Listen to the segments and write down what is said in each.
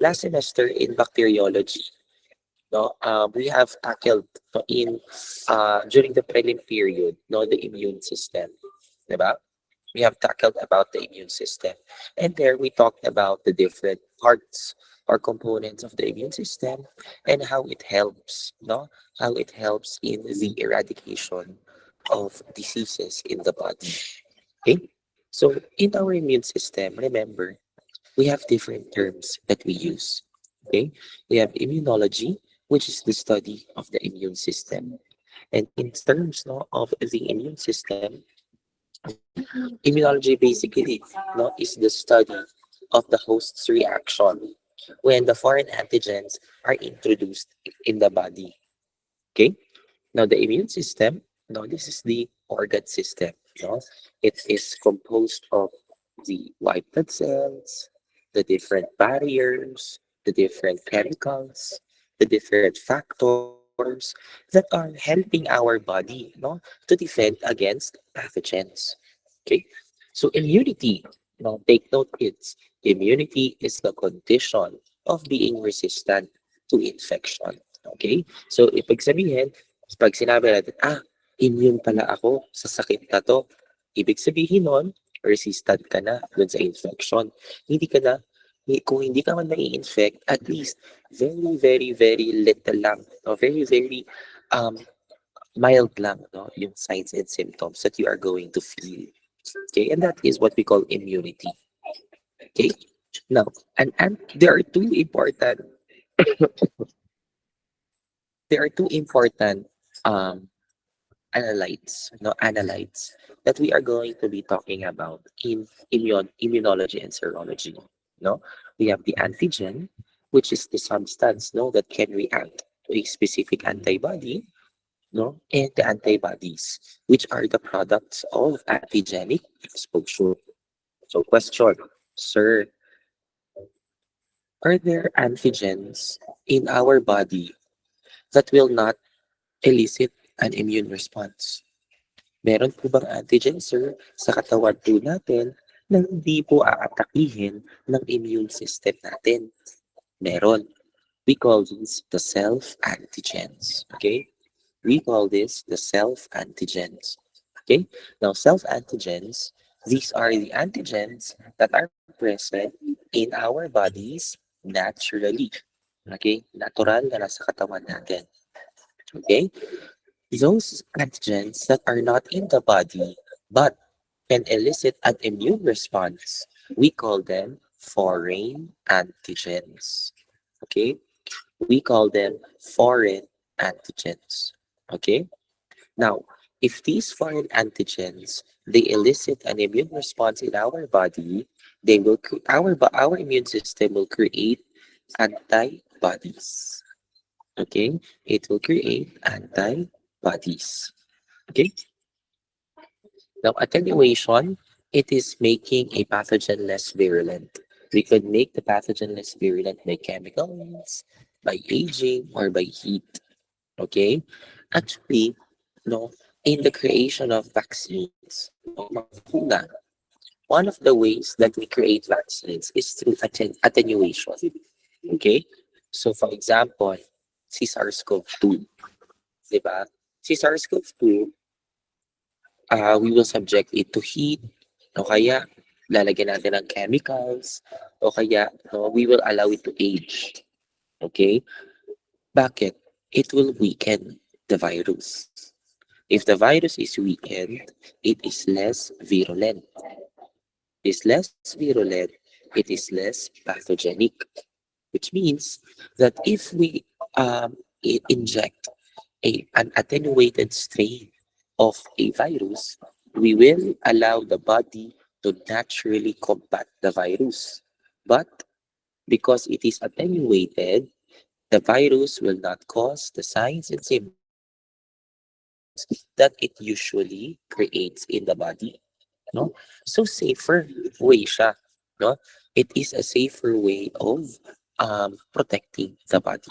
last semester in bacteriology, no, we have tackled no, in during the prelim period, no, the immune system, diba? We have tackled about the immune system, and there we talked about the different parts or components of the immune system and how it helps, no, how it helps in the eradication of diseases in the body. Okay, so in our immune system, remember we have different terms that we use. Okay, we have immunology, which is the study of the immune system. And in terms no, of the immune system, immunology basically no, is the study of the host's reaction when the foreign antigens are introduced in the body. Okay, now the immune system, no, this is the organ system. No? It is composed of the white blood cells, the different barriers, the different chemicals, the different factors that are helping our body no, to defend against pathogens. Okay, so immunity, now take note it's immunity is the condition of being resistant to infection. Okay, so ibig sabihin, pag sinabi natin, immune pala ako sa sakit na to, ibig sabihin nun, resistant ka na dun sa infection. Hindi ka na, kung hindi ka man nai-infect, at least very, very, very little lang, no? Very, very um, mild lang, no? Yung signs and symptoms that you are going to feel. Okay, and that is what we call immunity. Okay, now, and there are two important um analytes that we are going to be talking about in immunology and serology. No, we have the antigen, which is the substance no that can react to a specific antibody, no, and the antibodies, which are the products of antigenic exposure. So, question, sir, are there antigens in our body that will not elicit an immune response? Meron po bang antigen, sir, sa katawan po natin na hindi po aatakihin ng immune system natin? Meron. We call these the self-antigens. Okay? We call this the self-antigens. Okay? Now, self-antigens, these are the antigens that are present in our bodies naturally. Okay? Natural na nasa katawan natin. Okay? Those antigens that are not in the body but can elicit an immune response, we call them foreign antigens. Okay? We call them foreign antigens. Okay? Now, if these foreign antigens they elicit an immune response in our body, they will our immune system will create antibodies. Okay? It will create antibodies. Okay? Now, attenuation, it is making a pathogen less virulent. We could make the pathogen less virulent by chemical means, by aging, or by heat. Okay? Actually, no, in the creation of vaccines, no, vacuna, one of the ways that we create vaccines is through attenuation. Okay? So, for example, si SARS-CoV-2, di ba? Si SARS-CoV-2, we will subject it to heat, o kaya lalagyan natin ng chemicals, o kaya no, we will allow it to age. Okay? Bakit? It will weaken the virus. If the virus is weakened, it is less virulent. Is less virulent, it is less pathogenic, which means that if we inject an attenuated strain of a virus, we will allow the body to naturally combat the virus. But because it is attenuated, the virus will not cause the signs and symptoms that it usually creates in the body. No? So safer way siya. No? It is a safer way of protecting the body.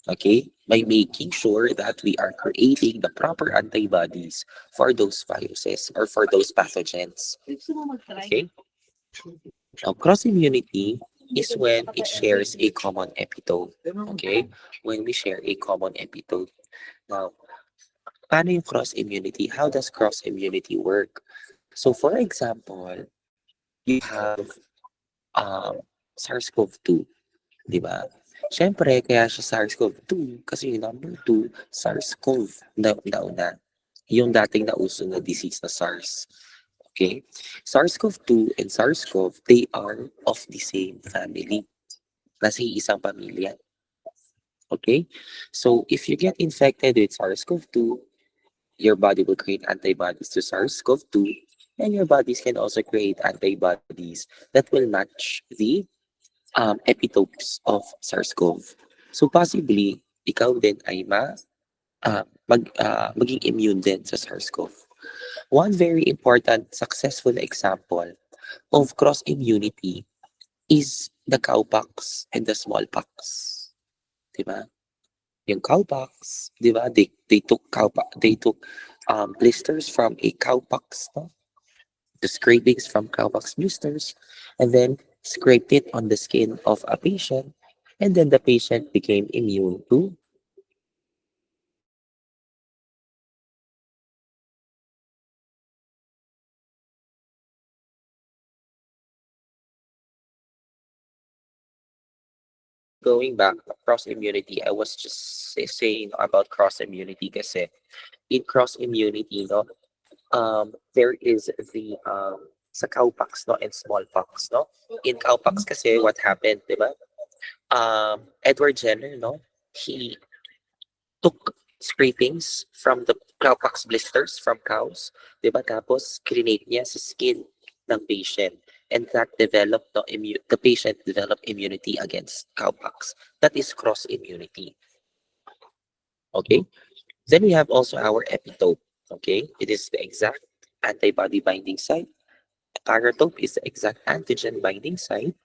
Okay? By making sure that we are creating the proper antibodies for those viruses or for those pathogens. Okay? Now, cross immunity, is when it shares a common epitope. Okay? When we share a common epitope. Now, paano yung cross-immunity? How does cross-immunity work? So, for example, you have SARS-CoV-2, di ba? Siyempre, kaya siya SARS-CoV-2 kasi yung number 2, SARS-CoV nauna. Yung dating nauso na disease na SARS. Okay? SARS-CoV-2 and SARS-CoV, they are of the same family. Nasa isang pamilya. Okay? So, if you get infected with SARS-CoV-2, your body will create antibodies to SARS-CoV-2, and your bodies can also create antibodies that will match the epitopes of SARS-CoV. So, possibly, ikaw din ay maging immune din sa SARS-CoV. One very important successful example of cross-immunity is the cowpox and the smallpox. Diba? Yung cowpox, diba? They took blisters from a cowpox, no? The scrapings from cowpox blisters, and then scraped it on the skin of a patient, and then the patient became immune to going back to cross immunity. I was just saying about cross immunity kasi in cross immunity, no, there is the sa cowpox, no, and smallpox, no. In cowpox kasi what happened, di ba? Edward Jenner, no, he took scrapings from the cowpox blisters from cows, di ba? Tapos crinate niya sa skin ng patient, and that developed the patient developed immunity against cowpox. That is cross immunity. Okay. Then we have also our epitope. Okay, it is the exact antibody binding site. Paratope is the exact antigen binding site,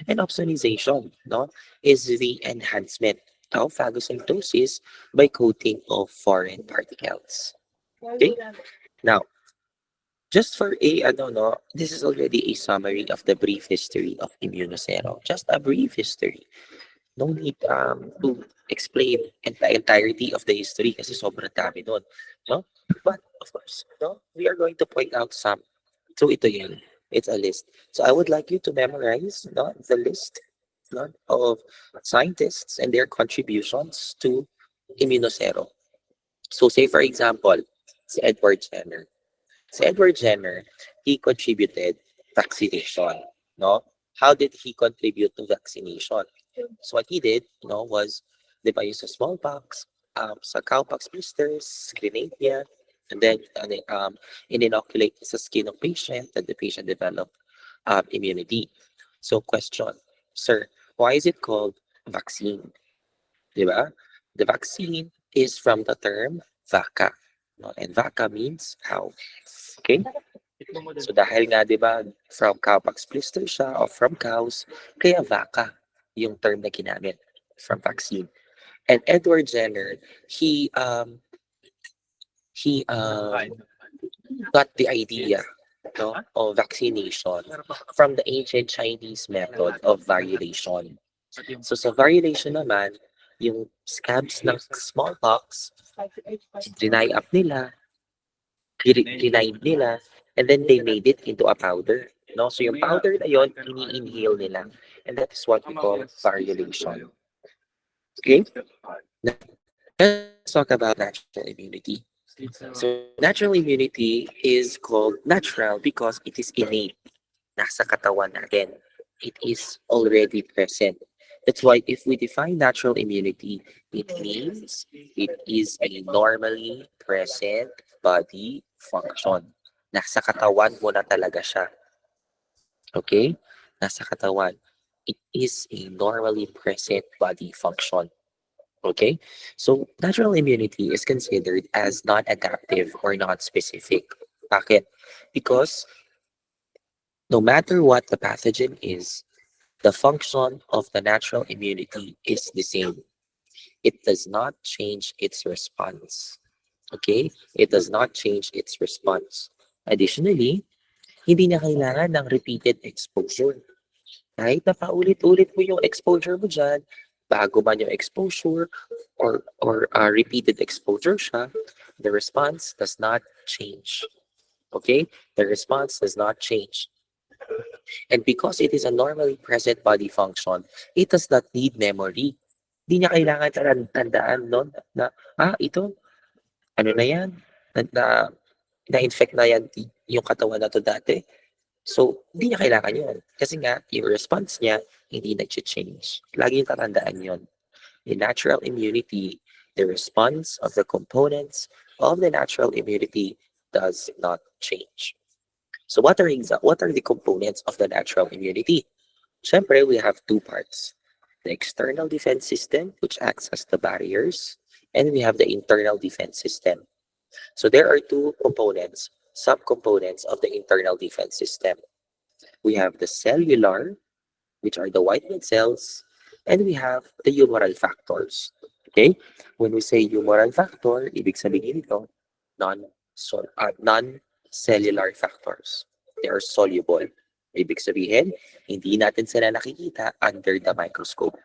and opsonization, no, is the enhancement of phagocytosis by coating of foreign particles. Okay, now just for a no, this is already a summary of the brief history of Immunosero. Just a brief history. No need to explain the entirety of the history kasi sobrang dami nun, no? But of course, no, we are going to point out some. So ito yan. It's a list. So I would like you to memorize, no, the list, no, of scientists and their contributions to Immunosero. So say for example, si Edward Jenner. Si Edward Jenner, he contributed vaccination, no? How did he contribute to vaccination? So what he did, was, di ba, yung sa smallpox, sa cowpox blisters, grenade niya, and then inoculate sa skin of patient, that the patient developed immunity. So question, sir, why is it called vaccine? Di ba? The vaccine is from the term vaca, no? And vaca means cow. Okay? So dahil nga, di ba, from cowpox blister siya or from cows, kaya vaca yung term na ginamit from vaccine. And Edward Jenner, he got the idea, no, of vaccination from the ancient Chinese method of variolation. So sa variolation naman, yung scabs ng smallpox, deny up nila, grind nila, and then they made it into a powder. No? So yung powder na yon, ini-inhale nila. And that is what we call variolation. Okay? Now, let's talk about natural immunity. So natural immunity is called natural because it is innate. Nasa katawan natin. It is already present. That's why if we define natural immunity, it means it is a normally present body function. Nasa katawan mo na talaga siya. Okay? Nasa katawan. It is a normally present body function. Okay? So, natural immunity is considered as non-adaptive or non-specific. Bakit? Because no matter what the pathogen is, the function of the natural immunity is the same. It does not change its response. Okay? It does not change its response. Additionally, hindi na kailangan ng repeated exposure. Kahit na paulit-ulit mo yung exposure mo dyan, bago man yung exposure or repeated exposure siya, the response does not change. Okay? The response does not change. And because it is a normally present body function, it does not need memory. Hindi niya kailangan tandaan no, na, ito, ano na yan, na na-infect na yan yung katawan na to dati. So, hindi niya kailangan yun. Kasi nga, yung response niya, hindi nag-change. Lagi yung tatandaan yun. In natural immunity, the response of the components of the natural immunity does not change. So what are the components of the natural immunity? Siyempre, we have two parts. The external defense system, which acts as the barriers, and we have the internal defense system. So there are two components, subcomponents of the internal defense system. We have the cellular, which are the white blood cells, and we have the humoral factors. Okay? When we say humoral factor, ibig sabihin ito, non-cellular factors. They are soluble. Ibig sabihin, hindi natin sila nakikita under the microscope.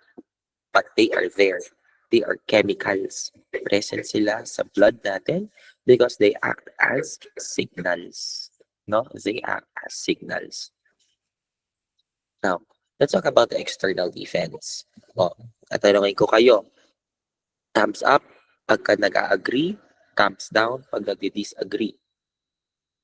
But they are there. They are chemicals. Present sila sa blood natin because they act as signals. No? They act as signals. Now, let's talk about the external defense. Tatanungin ko kayo. Thumbs up pagka nag-agree, thumbs down pag nag-disagree.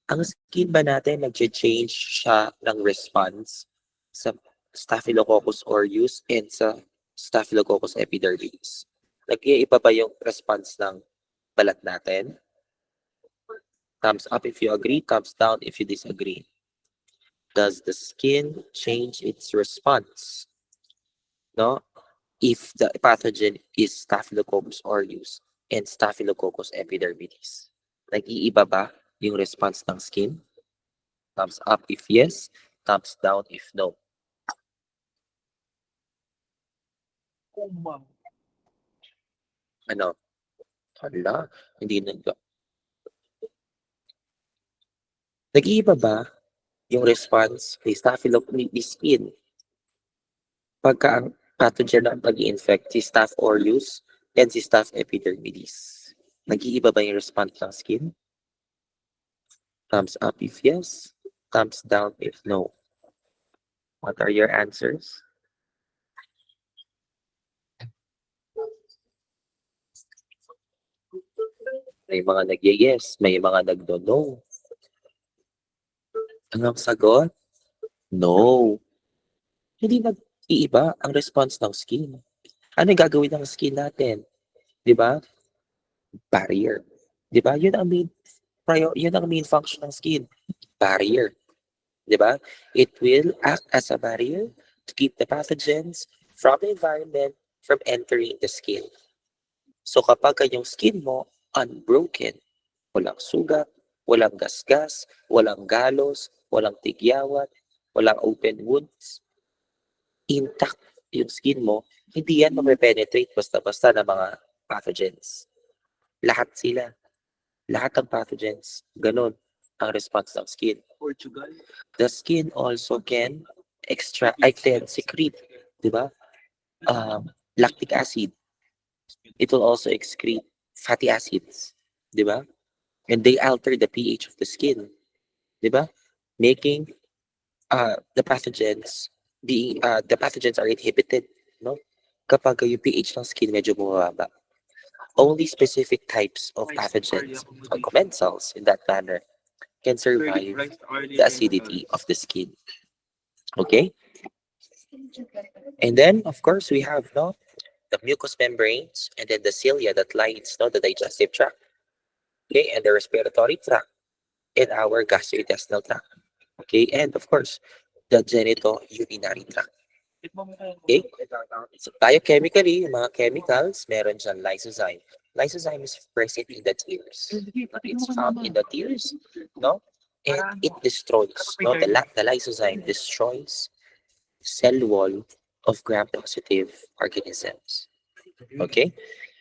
Ang skin ba natin nag-change siya ng response sa Staphylococcus aureus and sa Staphylococcus epidermidis? Nag-iiba ba yung response ng balat natin? Thumbs up if you agree, thumbs down if you disagree. Does the skin change its response? No? If the pathogen is Staphylococcus aureus and Staphylococcus epidermidis. Nag-iiba ba yung response ng skin? Thumbs up if yes, thumbs down if no. Ano? Hala, hindi nag-iiba ba yung response kay Staphylococcus skin pagka ang pathogen ang pag-infect si Staph aureus and si Staph epidermidis? Nag-iiba ba yung response ng skin? Thumbs up if yes, thumbs down if no. What are your answers? May mga nag-yes, may mga nag-no. Anong sagot? No. Hindi nag-iiba ang response ng skin. Ano yung gagawin ng skin natin? Di ba? Barrier. Di ba? Yun ang main function ng skin. Barrier. Di ba? It will act as a barrier to keep the pathogens from the environment from entering the skin. So kapag yung skin mo unbroken, walang sugat, walang gasgas, walang galos, walang tigyawat, walang open wounds, intact yung skin mo, hindi yan mape-penetrate basta-basta ng mga pathogens. Lahat sila. Lahat ng pathogens. Ganon ang response ng skin. The skin also can secrete, di ba? Lactic acid. It will also excrete fatty acids, di ba? And they alter the pH of the skin, di ba? Making the pathogens are inhibited, no? Kapag yung pH ng skin medyo bumababa. Only specific types of pathogens or commensals in that manner can survive the acidity of the skin. Okay? And then, of course, we have the mucous membranes and then the cilia that lines the digestive tract. Okay, and the respiratory tract and our gastrointestinal tract. Okay, and of course, the genitourinary tract. Okay, so biochemically, yung mga chemicals, meron dyan lysozyme. Lysozyme is present in the tears. It's found in the tears, no? And it destroys, no? The lysozyme destroys cell wall of gram-positive organisms. Okay?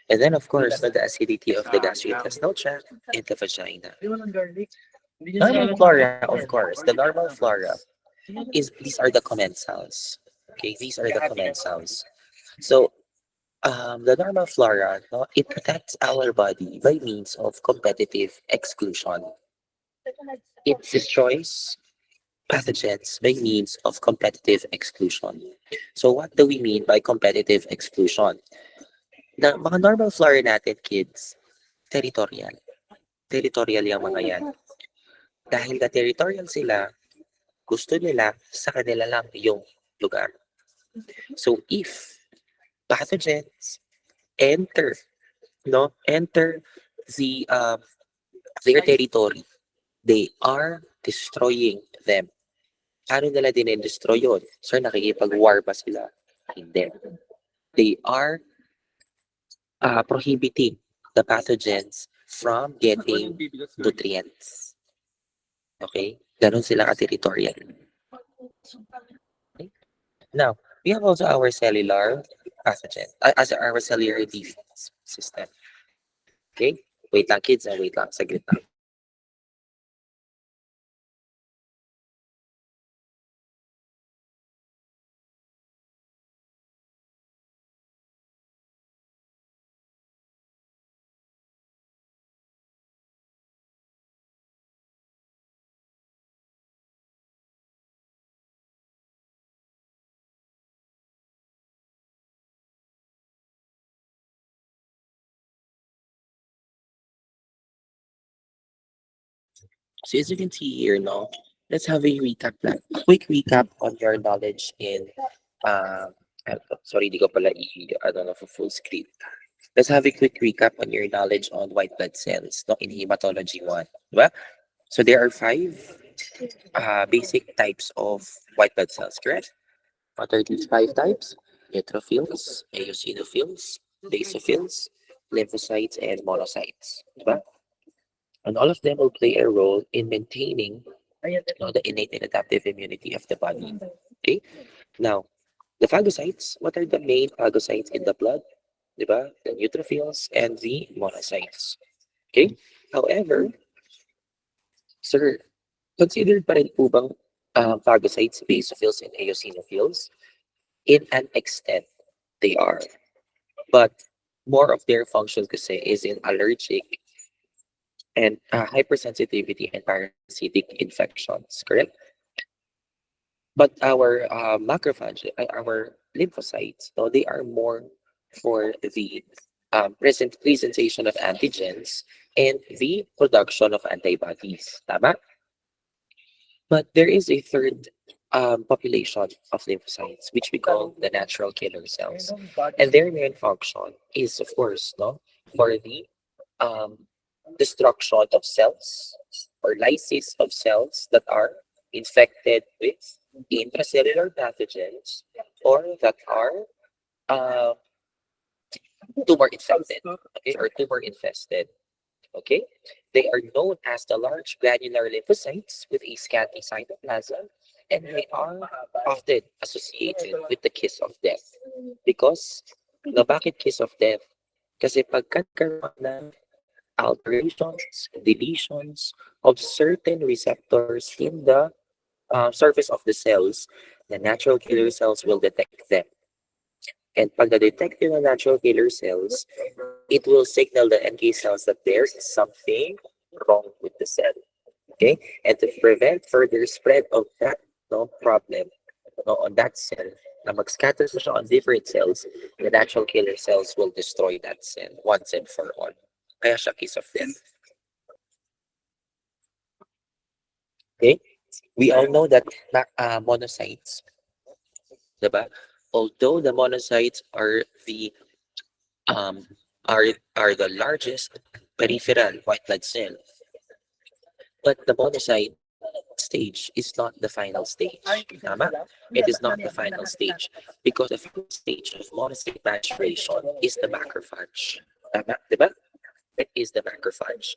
And then, of course, the acidity of the gastrointestinal tract and the vagina. Normal flora, of course, the normal flora these are the commensals. Okay, these are the commensals. So the normal flora, no, it protects our body by means of competitive exclusion. It destroys pathogens by means of competitive exclusion. So what do we mean by competitive exclusion? Na mga normal flora natin, kids, territorial. Territorial yung mga yan. Dahil na territorial sila, gusto nila sa kanila lang yung lugar. So if pathogens enter, no, enter the their territory, they are destroying them. Paano nila dinedestroy yun? Sir, nakikipag-war ba sila? Hindi. They are prohibiting the pathogens from getting nutrients. Okay? Ganon sila ka-territorial. Okay? Now, we have also our cellular pathogen, as our cellular defense system. Okay? Wait lang, kids. Wait lang. Saglit lang. So as you can see here, no, let's have a recap lang. A quick recap on your knowledge in, sorry, di ko pala ano na, for full screen. Let's have a quick recap on your knowledge on white blood cells, no, in hematology 1. Diba? So there are 5 basic types of white blood cells, correct? What are these 5 types? Neutrophils, eosinophils, basophils, lymphocytes, and monocytes. Diba? And all of them will play a role in maintaining the innate and adaptive immunity of the body. Okay? Now, the phagocytes, what are the main phagocytes in the blood? Diba? The neutrophils and the monocytes. Okay? However, sir, considered pa rin po bang phagocytes, basophils, and eosinophils? In an extent, they are. But more of their function kasi is in allergic and hypersensitivity and parasitic infections, correct? But our macrophage, our lymphocytes, no, they are more for the presentation of antigens and the production of antibodies. Tama? But there is a third population of lymphocytes, which we call the natural killer cells. And their main function is, of course, no, for the um, destruction of cells or lysis of cells that are infected with intracellular pathogens or that are uh, tumor infected, okay, or tumor infested. Okay, they are known as the large granular lymphocytes with a scanty cytoplasm, and they are often associated with the kiss of death. Because, no, bakit kiss of death? Kasi pagkakaroon ng alterations, deletions of certain receptors in the surface of the cells, the natural killer cells will detect them. And pag na-detect yung natural killer cells, it will signal the NK cells that there is something wrong with the cell. Okay? And to prevent further spread of that problem on that cell, na mag-scatter siya on different cells, the natural killer cells will destroy that cell once and for all. Kaya siya kiss of death. Okay? We all know that monocytes, diba? Although the monocytes are the um, are the largest peripheral white blood cell, but the monocyte stage is not the final stage. Tama? It is not the final stage because the final stage of monocyte maturation is the macrophage. Tama? Diba? It is the macrophage.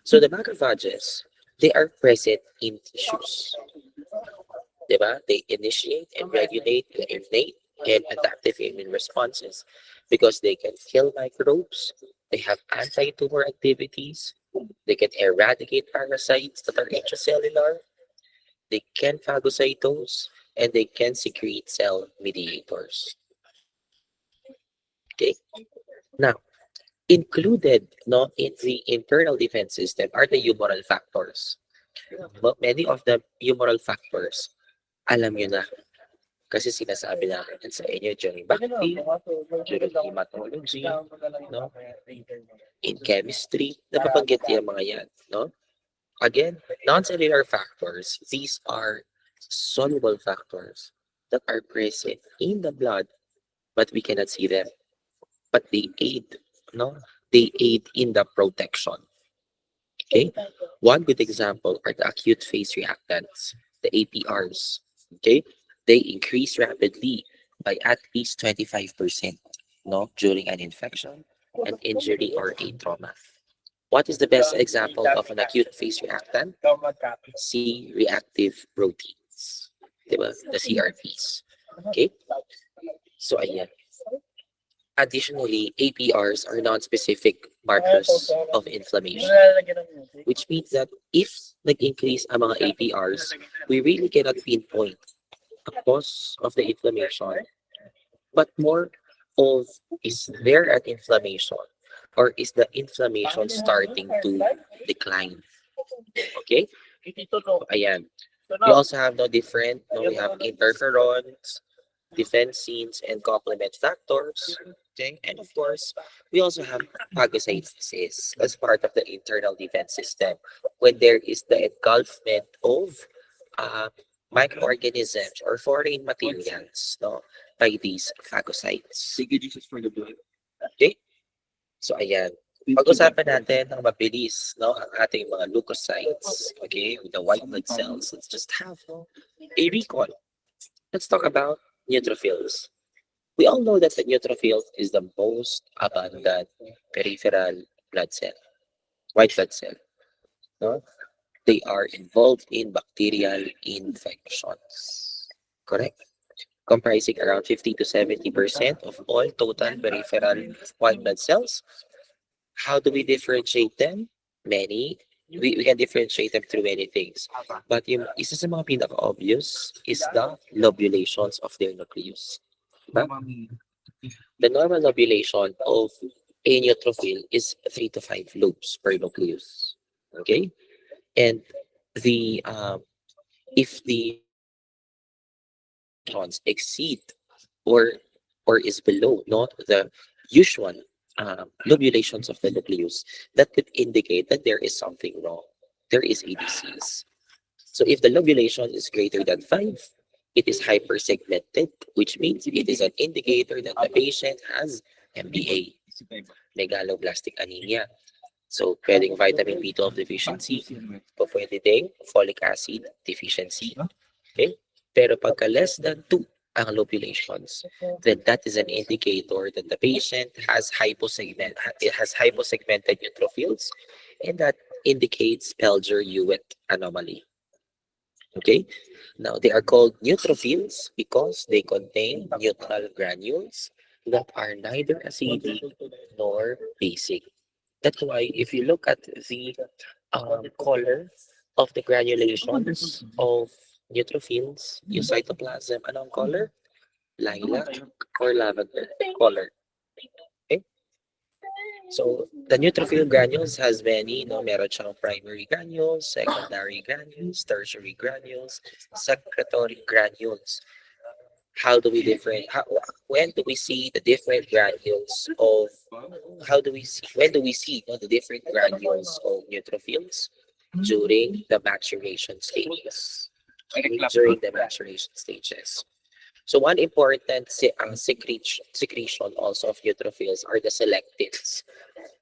So the macrophages, they are present in tissues. Diba? They initiate and regulate the innate and adaptive immune responses because they can kill microbes, they have anti-tumor activities, they can eradicate parasites that are intracellular, they can phagocytose, and they can secrete cell mediators. Okay. Now, included no in the internal defense system are the humoral factors. But many of the humoral factors, alam nyo na, kasi sinasabi namin yan sa inyo during vaccine, during hematology, no? In chemistry, napabanggit yung mga yan, no? Again, non-cellular factors, these are soluble factors that are present in the blood, but we cannot see them. But they aid, no? They aid in the protection. Okay? One good example are the acute phase reactants, the APRs. Okay? They increase rapidly by at least 25%, no, during an infection, an injury, or a trauma. What is the best example of an acute phase reactant? C-reactive proteins. Diba? The CRPs. Okay? So, ayan. Additionally, APRs are non-specific markers of inflammation, which means that if nag-increase ang mga APRs, we really cannot pinpoint the cause of the inflammation, but more of is there an inflammation or is the inflammation starting to decline? Okay? So, ayan. We also have no different, no, we have interferons, defensins, and complement factors. Okay, and of course, we also have phagocytosis as part of the internal defense system when there is the engulfment of microorganisms or foreign materials, no, by these phagocytes. Okay, so ayan. Pag-usapan natin ng mabilis, no, ang ating mga leukocytes, okay, with the white blood cells. Let's just have a recall. Let's talk about neutrophils. We all know that the neutrophil is the most abundant peripheral blood cell, white blood cell. No? They are involved in bacterial infections. Correct? Comprising around 50 to 70% of all total peripheral white blood cells. How do we differentiate them? We can differentiate them through many things. But yung isa sa mga pinaka-obvious is the lobulations of their nucleus. The normal lobulation of a neutrophil is 3 to 5 lobes per nucleus. Okay? And the if the electrons exceed or is below not the usual lobulations of the nucleus, that could indicate that there is something wrong. There is a disease. So if the lobulation is greater than 5, it is hypersegmented, which means it is an indicator that the patient has MBA, megaloblastic anemia. So, pwedeng vitamin B12 deficiency, pwede ding folic acid deficiency. Okay? Pero pagka less than 2 ang lobulations, then that is an indicator that the patient has hyposegmented neutrophils, and that indicates Pelger-Hewitt anomaly. Okay? Now, they are called neutrophils because they contain neutral granules that are neither acidic nor basic. That's why if you look at the color of the granulations of neutrophils, yung cytoplasm, anong color? Lilac or lavender color. Okay? So, the neutrophil granules has many, no? Meron siyang primary granules, secondary granules, tertiary granules, secretory granules. How do we when do we see the different granules of, when do we see no, the different granules of neutrophils? During the maturation stages. During the maturation stages. So one important secretion also of neutrophils are the selectins.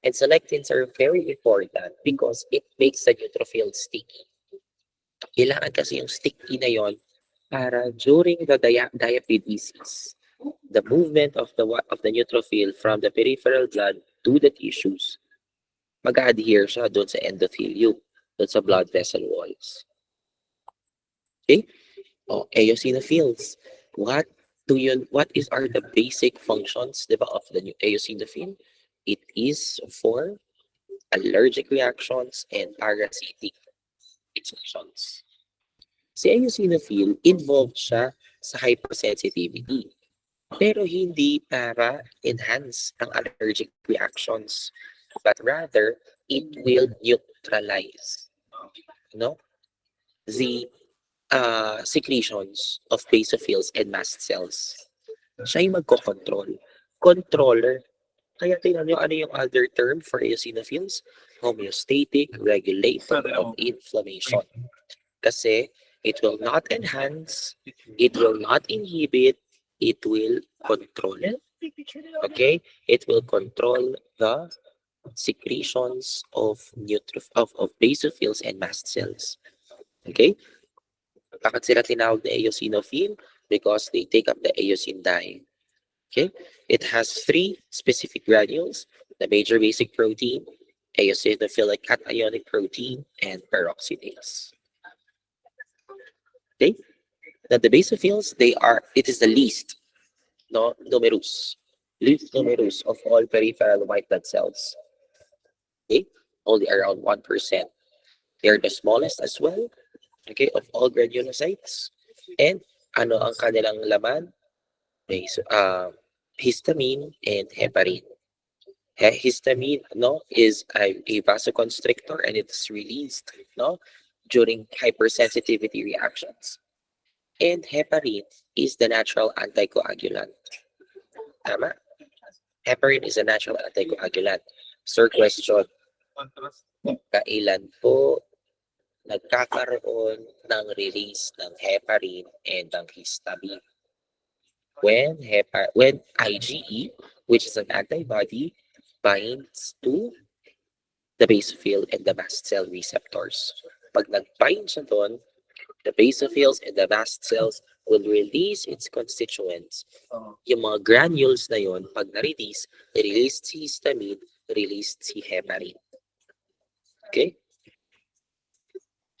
And selectins are very important because it makes the neutrophil sticky. Kailangan kasi yung sticky na yon para during the diapedesis, the movement of the neutrophil from the peripheral blood to the tissues, mag-adhere siya doon sa endothelium, doon sa blood vessel walls. Okay? Oh, eosinophils. What are the basic functions, diba, of the eosinophil? It is for allergic reactions and parasitic infections. Si eosinophil, involved siya sa hypersensitivity. Pero hindi para enhance ang allergic reactions, but rather it will neutralize, no, the secretions of basophils and mast cells. Siya yung magko-control. Controller. Kaya tingnan nyo ano yung other term for eosinophils? Homeostatic regulator of inflammation. Kasi it will not enhance, it will not inhibit, it will control. Okay? It will control the secretions of basophils and mast cells. Okay? Bakit sila tinawag na eosinophil? Because they take up the eosin dye. Okay? It has three specific granules: the major basic protein, eosinophilic cationic protein, and peroxidase. Okay? Now the basophils, it is the least numerous of all peripheral white blood cells. Okay? Only around 1%. They are the smallest as well, okay, of all granulocytes. And ano ang kanilang laman? Histamine and heparin. Histamine is a vasoconstrictor and it's released during hypersensitivity reactions. And heparin is the natural anticoagulant. Tama? Heparin is a natural anticoagulant. Sir, question. Kailan po nagkakaroon ng release ng heparin and ng histamine? When IgE, which is an antibody, binds to the basophil and the mast cell receptors. Pag nag-bind siya doon, the basophils and the mast cells will release its constituents. Yung mga granules na yon, pag na-release, released si histamine, released si heparin. Okay?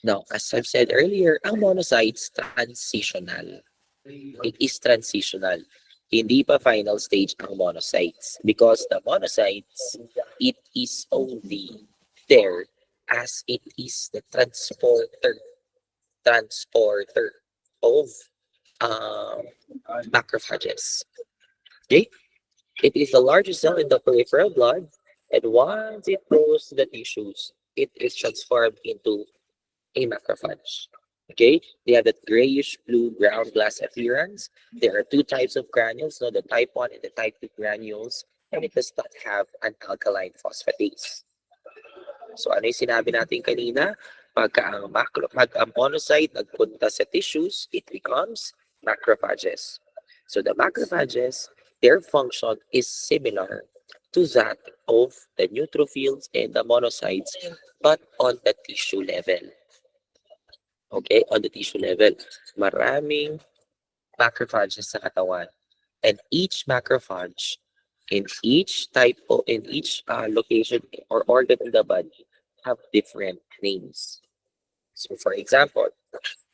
Now, as I've said earlier, ang monocytes transitional. It is transitional. Hindi pa final stage ang monocytes because the monocytes, it is only there as it is the transporter of macrophages. Okay? It is the largest cell in the peripheral blood, and once it goes to the tissues, it is transformed into a macrophage. Okay, they have that grayish blue ground glass appearance. There are two types of granules, the type 1 and the type 2 granules, and it does not have an alkaline phosphatase. So ano yung sinabi natin kanina? Pag ang monocyte nagpunta sa tissues, it becomes macrophages. So the macrophages, their function is similar to that of the neutrophils and the monocytes, but on the tissue level. Okay, on the tissue level. Maraming macrophages sa katawan. And each macrophage in each location or organ in the body have different names. So for example,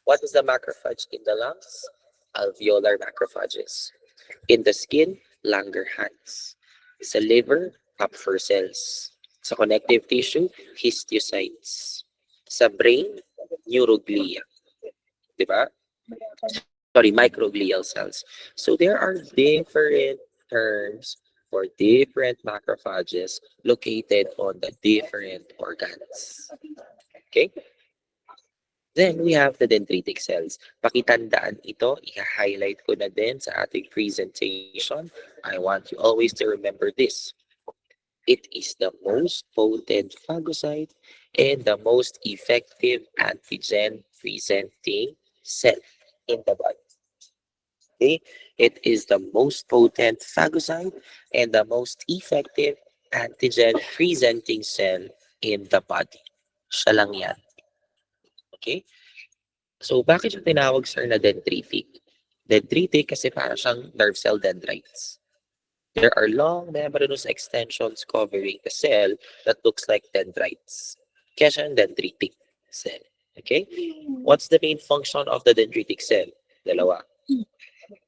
what is the macrophage in the lungs? Alveolar macrophages. In the skin, Langerhans. Sa liver, Kupffer cells. Sa connective tissue, histiocytes. Sa brain, neuroglia. Diba? Sorry, microglial cells. So there are different terms for different macrophages located on the different organs. Okay? Then we have the dendritic cells. Pakitandaan ito, i-highlight ko na din sa ating presentation. I want you always to remember this. It is the most potent phagocyte and the most effective antigen-presenting cell in the body. Okay? It is the most potent phagocyte and the most effective antigen-presenting cell in the body. Siya lang yan. Okay? So, bakit yung tinawag, sir, na dendritic? Dendritic kasi para siyang nerve cell dendrites. There are long membranous extensions covering the cell that looks like dendrites. Kaya siya ang dendritic cell. Okay? What's the main function of the dendritic cell? Dalawa.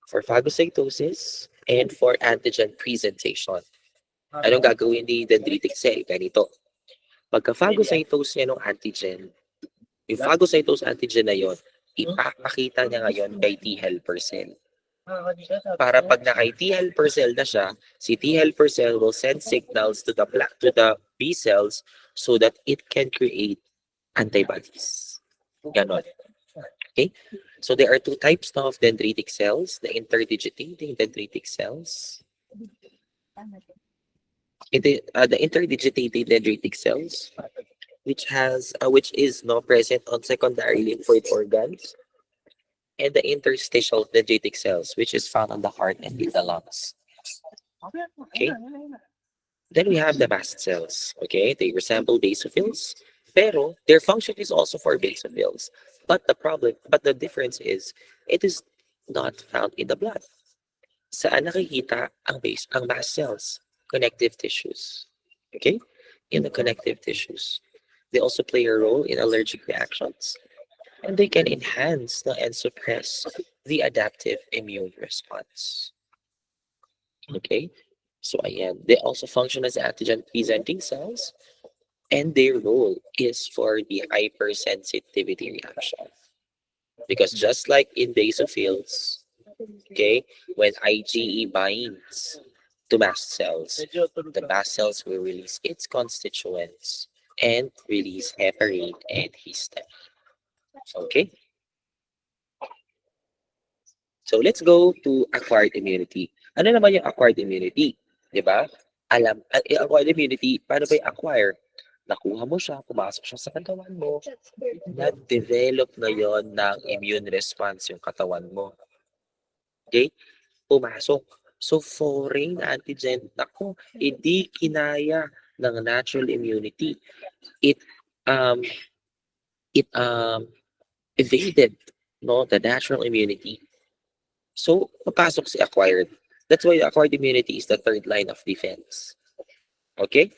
For phagocytosis and for antigen presentation. Anong gagawin ni dendritic cell? Ganito. Pagka phagocytose niya ng antigen, yung phagocytose antigen na yon, ipapakita niya ngayon kay T helper cell. Para pag na-kay T helper cell na siya, si T helper cell will send signals to the B cells so that it can create antibodies. Ganon. Okay? So there are two types now of dendritic cells, the interdigitating dendritic cells. The interdigitating dendritic cells, which is now present on secondary lymphoid organs, and the interstitial dendritic cells, which is found on the heart and in the lungs. Okay. Then we have the mast cells. Okay, they resemble basophils, pero their function is also for basophils. But the difference is, it is not found in the blood. Saan nakikita ang mast cells? Connective tissues. Okay, in the connective tissues. They also play a role in allergic reactions, and they can enhance and suppress the adaptive immune response. Okay, so ayan, they also function as antigen presenting cells, and their role is for the hypersensitivity reaction. Because just like in basophils, okay, when IgE binds to mast cells, the mast cells will release its constituents and release heparin and histamine. Okay, so let's go to acquired immunity. Ano naman yung acquired immunity? Di ba? Acquired immunity, paano ba i-acquire? Nakuha mo siya, pumasok siya sa katawan mo, nag-develop na yon ng immune response yung katawan mo. Okay? Pumasok. So, foreign antigen, naku, hindi kinaya ng natural immunity. It evaded the natural immunity. So, papasok si acquired. That's why acquired immunity is the third line of defense. Okay?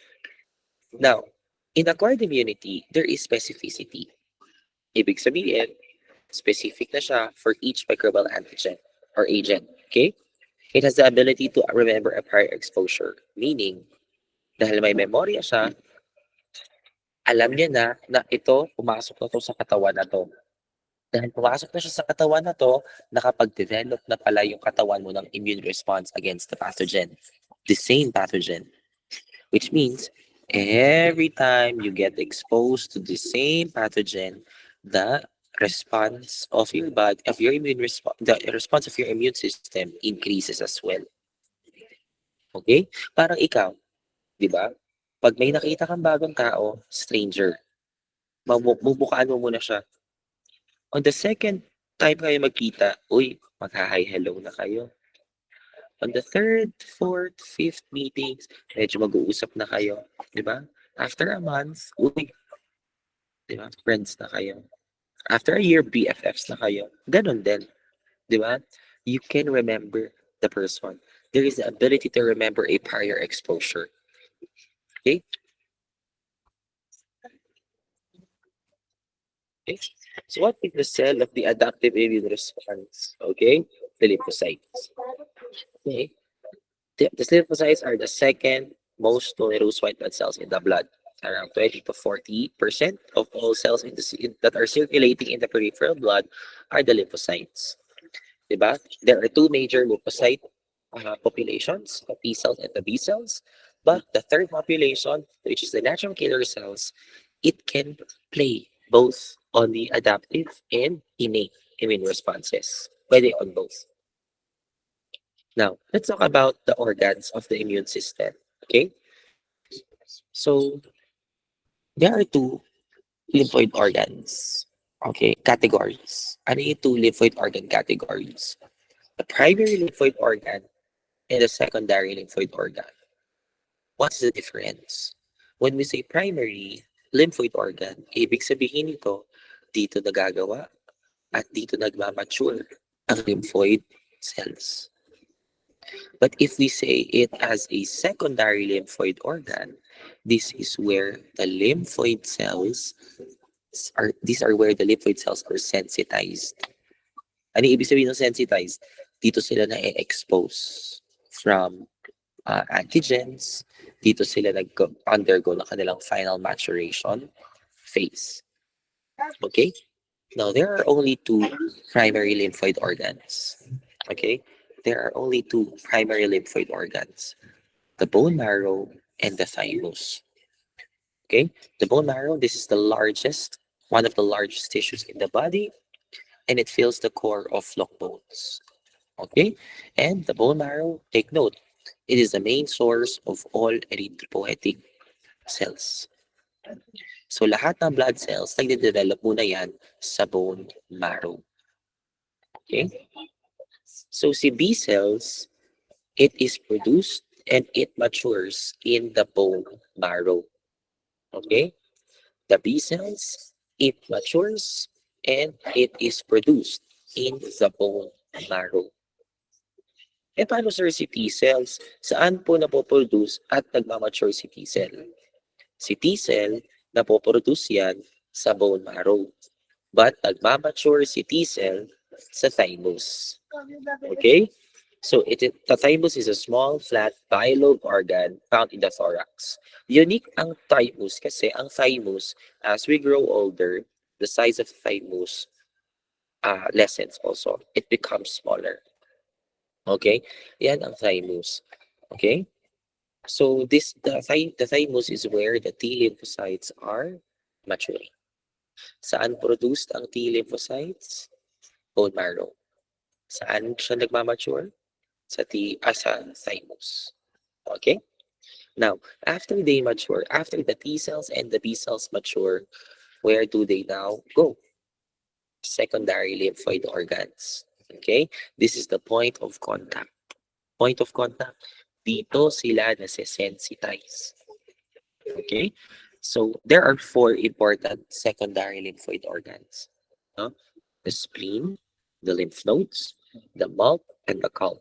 Now, in acquired immunity, there is specificity. Ibig sabihin, specific na siya for each microbial antigen or agent. Okay? It has the ability to remember a prior exposure. Meaning, dahil may memorya siya, alam niya na ito, pumasok na to sa katawan na to. Dahil pumasok na siya sa katawan na to, nakapag-develop na pala yung katawan mo ng immune response against the pathogen. The same pathogen. Which means, every time you get exposed to the same pathogen, the response of your body, the response of your immune system increases as well. Okay? Parang ikaw, di ba? Pag may nakita kang bagong tao, stranger, mabubukaan mo muna siya. On the second time kayo magkita, uy, magha-hi hello na kayo. On the third, fourth, fifth meetings, medyo mag-uusap na kayo. Di ba? After a month, uy, di ba? Friends na kayo. After a year, BFFs na kayo. Ganon din. Di ba? You can remember the person. There is the ability to remember a prior exposure. Okay? Okay. So what is the cell of the adaptive immune response? Okay? The lymphocytes. Okay? The lymphocytes are the second most numerous white blood cells in the blood. Around 20 to 40% of all cells that are circulating in the peripheral blood are the lymphocytes. Diba? There are two major lymphocyte populations, the T cells and the B cells. But the third population, which is the natural killer cells, it can play both on the adaptive and innate immune responses. Pwede on both. Now, let's talk about the organs of the immune system. Okay? So, there are two lymphoid organs. Okay? Categories. Ano yung two lymphoid organ categories? The primary lymphoid organ and the secondary lymphoid organ. What's the difference? When we say primary lymphoid organ, ibig sabihin nito, dito nagagawa at dito nagmamature ang lymphoid cells. But if we say it as a secondary lymphoid organ, this is where the lymphoid cells are where the lymphoid cells are sensitized. Ano ibig sabihin ng sensitized? Dito sila na-expose from antigens. Dito sila nag-undergo ng kanilang final maturation phase. Okay? Now, there are only two primary lymphoid organs. Okay? There are only two primary lymphoid organs, the bone marrow and the thymus. Okay? The bone marrow, this is the largest, one of the largest tissues in the body, and it fills the core of long bones. Okay? And the bone marrow, take note, it is the main source of all erythropoietic cells. So lahat ng blood cells, nagde-develop muna yan sa bone marrow. Okay? So si B cells, it is produced and it matures in the bone marrow. Okay? The B cells, it matures and it is produced in the bone marrow. E paano sir si T cells? Saan po napoproduce at nagmamature si T cell? Si T cell, napoproduce yan sa bone marrow. But nagmamature si T cell sa thymus. Okay? So the thymus is a small, flat, bilobed organ found in the thorax. Unique ang thymus kasi ang thymus, as we grow older, the size of the thymus lessens also. It becomes smaller. Okay? Yan ang thymus. Okay? So the thymus is where the T lymphocytes are maturing. Saan produced ang T lymphocytes? Bone marrow. Saan siya nagmamature? Sa thymus. Okay? Now, after they mature, after the T cells and the B cells mature, where do they now go? Secondary lymphoid organs. Okay? This is the point of contact. Point of contact, dito sila nase-sensitize. Okay? So, there are four important secondary lymphoid organs. No? The spleen, the lymph nodes, the bulk, and the calm.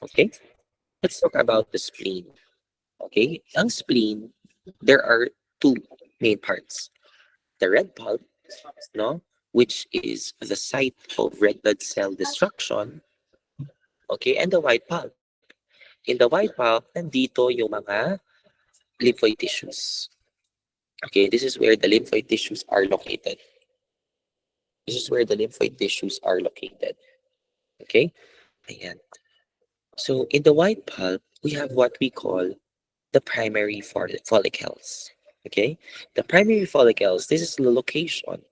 Okay? Let's talk about the spleen. Okay? Ang spleen, there are two main parts. The red pulp, no? Which is the site of red blood cell destruction. Okay? And the white pulp. In the white pulp, nandito yung mga lymphoid tissues. Okay? This is where the lymphoid tissues are located. This is where the lymphoid tissues are located. Okay? Ayan. So, in the white pulp, we have what we call the primary follicles. Okay? The primary follicles, this is the location,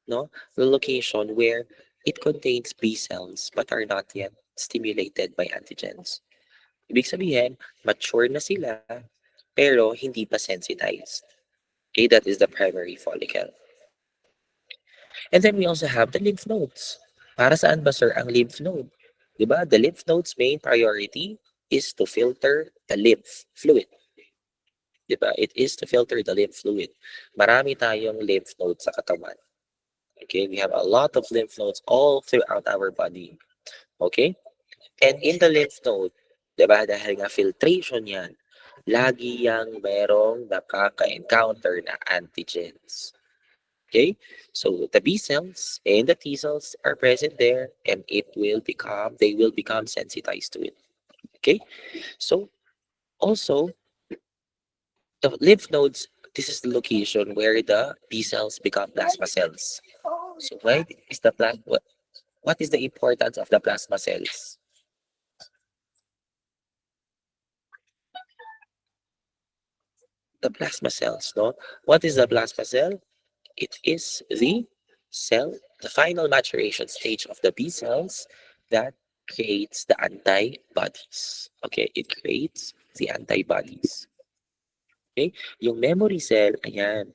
no? The location where it contains B cells but are not yet stimulated by antigens. Ibig sabihin, mature na sila, pero hindi pa sensitized. Okay, that is the primary follicle. And then we also have the lymph nodes. Para saan ba sir ang lymph node? Diba? The lymph node's main priority is to filter the lymph fluid. Diba? It is to filter the lymph fluid. Marami tayong lymph nodes sa katawan. Okay, we have a lot of lymph nodes all throughout our body. Okay? And in the lymph node, diba, dahil nga filtration yan, lagi yang merong nakaka-encounter na antigens. Okay? So the B cells and the T cells are present there and they will become sensitized to it. Okay? So also, the lymph nodes, this is the location where the B cells become plasma cells. So why is the what is the importance of the plasma cells? The plasma cells, no? What is the plasma cell? It is the cell, the final maturation stage of the B cells that creates the antibodies. Okay, it creates the antibodies. Okay, yung memory cell, ayan.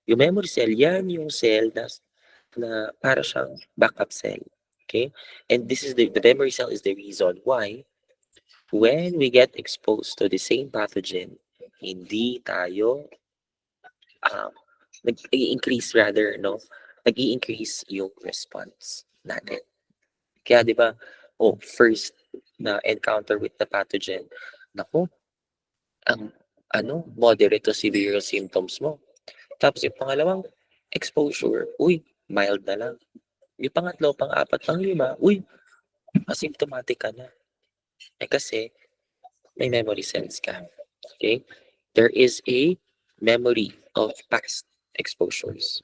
Yung memory cell, yan yung cell na para siyang backup cell. Okay, and this is the memory cell is the reason why when we get exposed to the same pathogen, hindi tayo nag-i-increase rather, no? Nag-i-increase yung response natin. Kaya 'di ba, first na encounter with the pathogen, naku, ang moderate to severe symptoms mo. Tapos yung pangalawang exposure, uy, mild na lang. Yung pangatlo, pang-apat, pang-lima, uy, asymptomatic ka na. Kasi may memory cells ka. Okay? There is a memory of past exposures.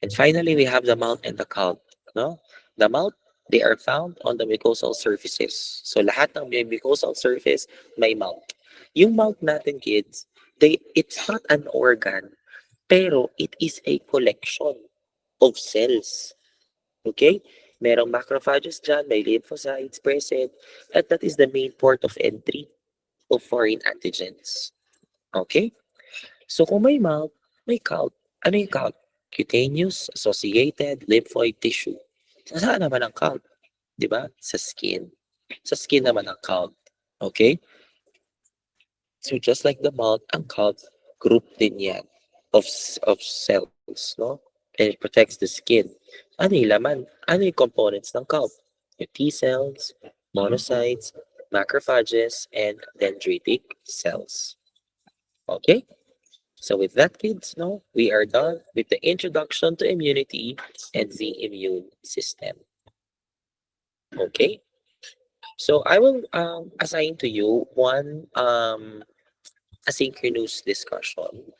And finally, we have the mouth and the calf. No? The mouth, they are found on the mucosal surfaces. So lahat ng may mucosal surface, may mouth. Yung mouth natin, kids, it's not an organ, pero it is a collection of cells. Okay? Merong macrophages dyan, may lymphocytes present, at that is the main port of entry of foreign antigens. Okay? So kung may mouth, may calc. Ano yung calc? Cutaneous associated lymphoid tissue. Saan naman ang calc? Di ba? Sa skin. Sa skin naman ang calc. Okay? So just like the mouth, ang calc, group din yan of cells, no? And it protects the skin. Ano yung laman? Ano yung components ng calc? Yung T cells, monocytes, macrophages, and dendritic cells. Okay? So with that, kids, no, we are done with the introduction to immunity and the immune system. Okay? So I will assign to you one asynchronous discussion